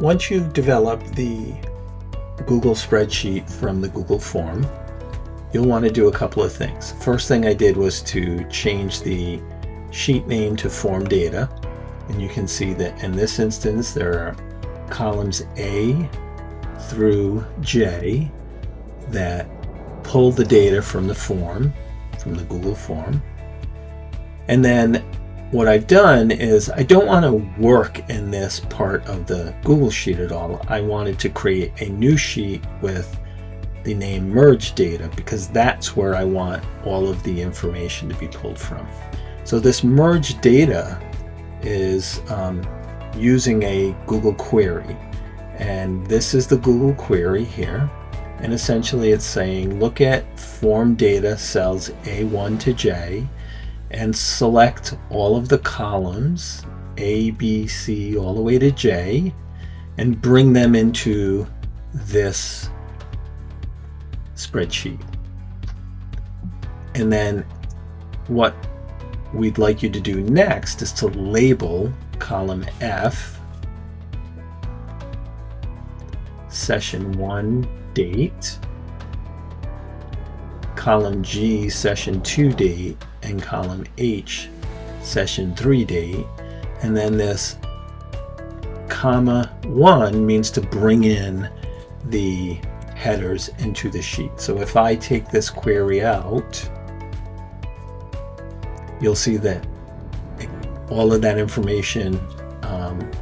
once you've developed the Google spreadsheet from the Google form, you'll want to do a couple of things. First thing I did was to change the sheet name to form data. And you can see that in this instance, there are columns A through J that pull the data from the form, from the Google form. And then what I've done is I don't want to work in this part of the Google Sheet at all. I wanted to create a new sheet with the name merge data because that's where I want all of the information to be pulled from. So this merge data is using a Google query, and this is the Google query here, and essentially it's saying look at form data cells A1 to J and select all of the columns A, B, C all the way to J and bring them into this spreadsheet. And then what we'd like you to do next is to label column F session 1 date, column G session 2 date, and column H session 3 date. And then this comma 1 means to bring in the headers into the sheet. So if I take this query out, you'll see that all of that information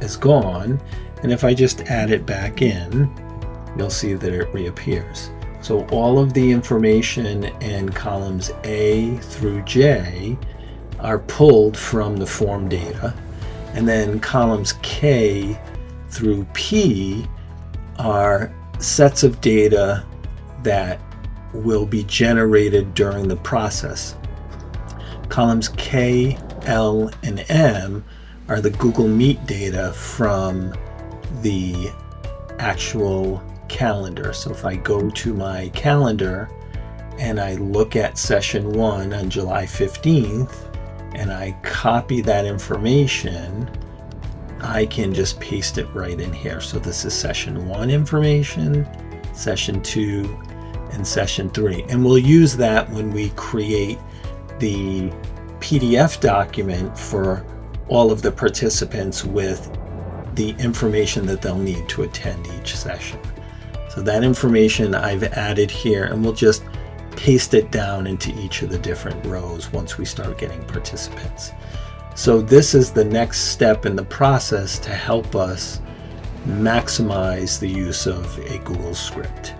is gone. And if I just add it back in, you'll see that it reappears. So all of the information in columns A through J are pulled from the form data. And then columns K through P are sets of data that will be generated during the process. Columns K, L, and M are the Google Meet data from the actual calendar. So if I go to my calendar and I look at session 1 on July 15th and I copy that information, I can just paste it right in here. So this is session 1 information, session 2, and session 3. And we'll use that when we create the PDF document for all of the participants with the information that they'll need to attend each session. So that information I've added here, and we'll just paste it down into each of the different rows once we start getting participants. So this is the next step in the process to help us maximize the use of a Google script.